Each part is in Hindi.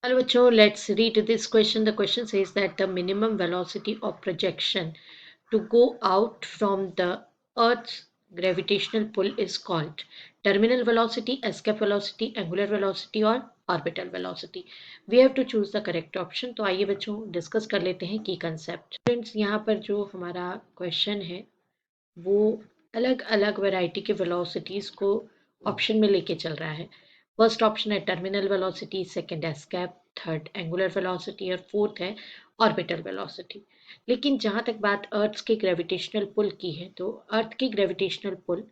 Hello, bachcho, let's read this question. The question says that the minimum velocity of projection to go out from the Earth's gravitational pull is called terminal velocity, escape velocity, angular velocity और orbital velocity. We have to choose the correct option. तो आइए बच्चों डिस्कस कर लेते हैं की कंसेप्ट. फ्रेंड्स यहाँ पर जो हमारा क्वेश्चन है वो अलग अलग वैरायटी के वेलोसिटीज़ को ऑप्शन में लेके चल रहा है. फर्स्ट ऑप्शन है terminal velocity, second escape, third angular velocity और फोर्थ है ऑर्बिटल वेलोसिटी. लेकिन जहाँ तक बात अर्थ के ग्रेविटेशनल पुल की है तो अर्थ के ग्रेविटेशनल पुल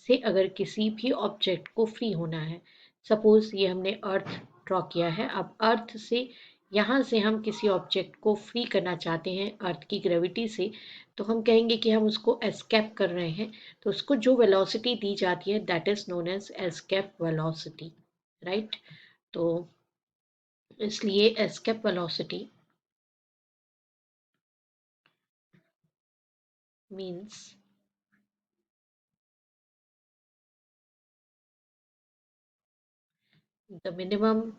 से अगर किसी भी ऑब्जेक्ट को फ्री होना है, सपोज ये हमने अर्थ ड्रॉ किया है, अब अर्थ से यहाँ से हम किसी ऑब्जेक्ट को फ्री करना चाहते हैं अर्थ की ग्रेविटी से, तो हम कहेंगे कि हम उसको एस्केप कर रहे हैं. तो उसको जो वेलोसिटी दी जाती है that is known as escape velocity, right. तो इसलिए escape velocity means the minimum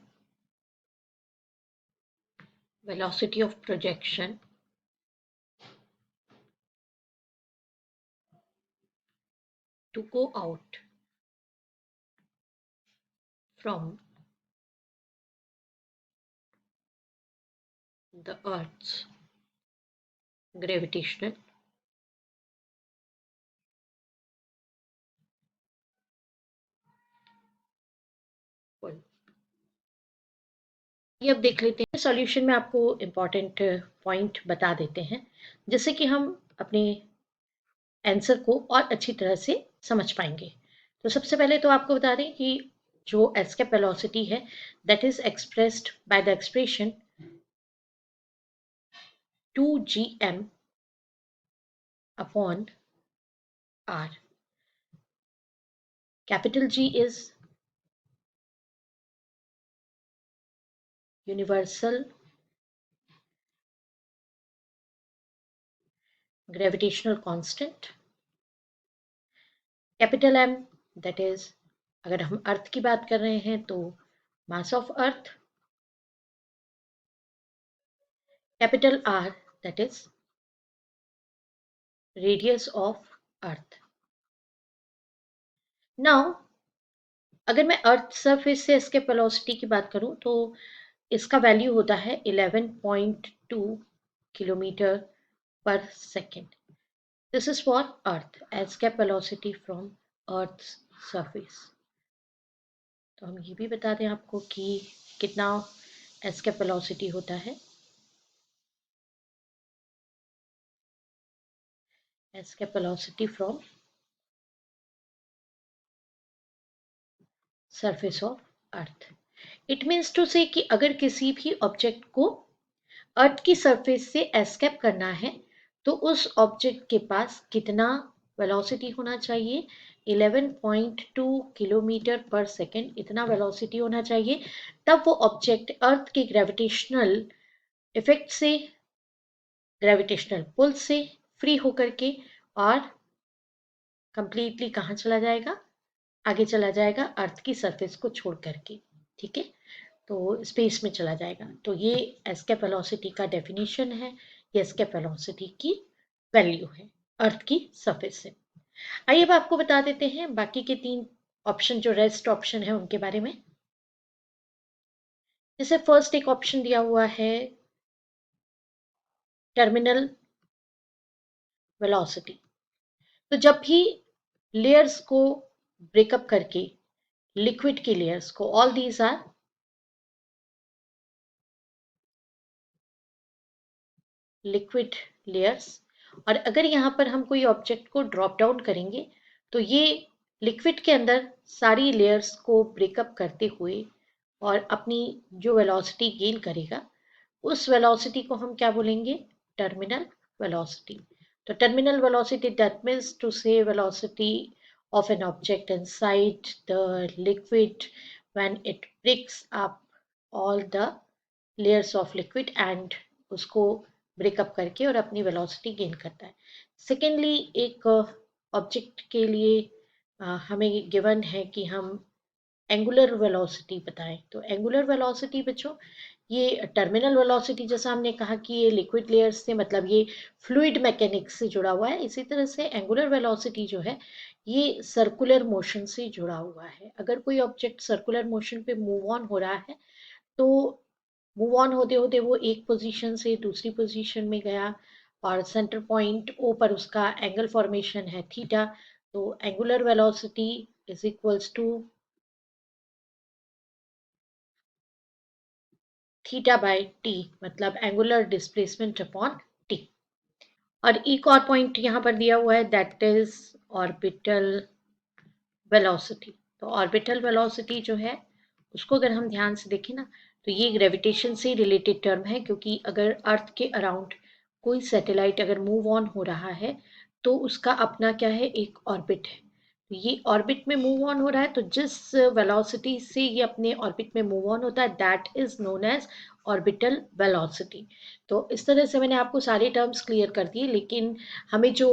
velocity of projection to go out from the Earth's gravitational pull. ये अब देख लेते हैं सॉल्यूशन में आपको इम्पॉर्टेंट पॉइंट बता देते हैं जिससे कि हम अपने आंसर को और अच्छी तरह से समझ पाएंगे. तो सबसे पहले तो आपको बता दें कि जो एस्केप वेलोसिटी है that is expressed by the expression 2gm upon r. Capital G is universal gravitational constant. Capital M that is अगर हम अर्थ की बात कर रहे हैं तो mass of earth. Capital R that is radius of earth. Now अगर मैं अर्थ सरफेस से इसके वेलोसिटी की बात करूं तो इसका वैल्यू होता है 11.2 किलोमीटर पर second. This is for earth escape velocity from earth surface. तो हम ये भी बता दें आपको कि कितना एस्केप वेलोसिटी होता है. Escape velocity from surface of earth. It means to say कि अगर किसी भी ऑब्जेक्ट को अर्थ की सरफेस से एस्केप करना है तो उस ऑब्जेक्ट के पास कितना वेलोसिटी होना चाहिए. 11.2 किलोमीटर पर सेकेंड इतना वेलोसिटी होना चाहिए, तब वो ऑब्जेक्ट अर्थ के ग्रेविटेशनल इफेक्ट से, ग्रेविटेशनल पुल से फ्री होकर के और कंप्लीटली कहाँ चला जाएगा, आगे चला जाएगा अर्थ की सरफेस को छोड़ करके. ठीक है, तो स्पेस में चला जाएगा. तो ये एस्केप वेलोसिटी का डेफिनेशन है, ये एस्केप वेलोसिटी की वैल्यू है अर्थ की सरफेस से. आइए अब आपको बता देते हैं बाकी के तीन ऑप्शन जो रेस्ट ऑप्शन है उनके बारे में. जैसे फर्स्ट एक ऑप्शन दिया हुआ है टर्मिनल वेलोसिटी. तो जब भी लेयर्स को ब्रेकअप करके लिक्विड की लेयर्स को, all these are liquid layers, और अगर यहाँ पर हम कोई ऑब्जेक्ट को ड्रॉप डाउन करेंगे तो ये लिक्विड के अंदर सारी लेयर्स को ब्रेकअप करते हुए और अपनी जो वेलोसिटी गेन करेगा उस वेलोसिटी को हम क्या बोलेंगे, टर्मिनल वेलोसिटी. तो terminal velocity that means to say velocity of an object inside the liquid when it breaks up all the layers of liquid and उसको ब्रेकअप करके और अपनी वेलोसिटी गेन करता है. सेकेंडली एक ऑब्जेक्ट के लिए हमें गिवन है कि हम एंगुलर वेलोसिटी बताएं। तो एंगुलर वेलोसिटी बच्चों, ये टर्मिनल वेलोसिटी जैसा हमने कहा कि ये लिक्विड लेयर से, मतलब ये फ्लूइड मैकेनिक्स से जुड़ा हुआ है, इसी तरह से एंगुलर वेलोसिटी जो है ये सर्कुलर मोशन से जुड़ा हुआ है। अगर कोई ऑब्जेक्ट सर्कुलर मोशन पे मूव ऑन हो रहा है तो मूव ऑन होते होते वो एक पोजीशन से दूसरी पोजीशन में गया, और सेंटर पॉइंट ओ पर उसका एंगल फॉर्मेशन है थीटा। तो angular velocity is equals to theta by T, मतलब एंगुलर डिस्प्लेसमेंट अपॉन टी। और एक और पॉइंट यहाँ पर दिया हुआ है, दैट इज ऑर्बिटल वेलोसिटी। तो ऑर्बिटल वेलोसिटी जो है उसको अगर हम ध्यान से देखें ना, तो ये ग्रेविटेशन से रिलेटेड टर्म है, क्योंकि अगर अर्थ के अराउंड कोई सैटेलाइट अगर मूव ऑन हो रहा है तो उसका अपना क्या है, एक ऑर्बिट है। तो ये ऑर्बिट में मूव ऑन हो रहा है, तो जिस वेलोसिटी से ये अपने ऑर्बिट में मूव ऑन होता है that is known as orbital velocity. तो इस तरह से मैंने आपको सारे टर्म्स क्लियर कर दिए, लेकिन हमें जो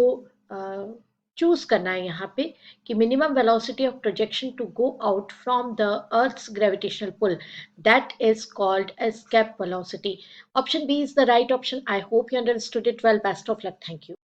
चूज करना है यहाँ पे कि minimum velocity of projection to go out from the earth's gravitational pull, that is called escape velocity. Option B is the right option. I hope you understood it well. Best of luck. Thank you.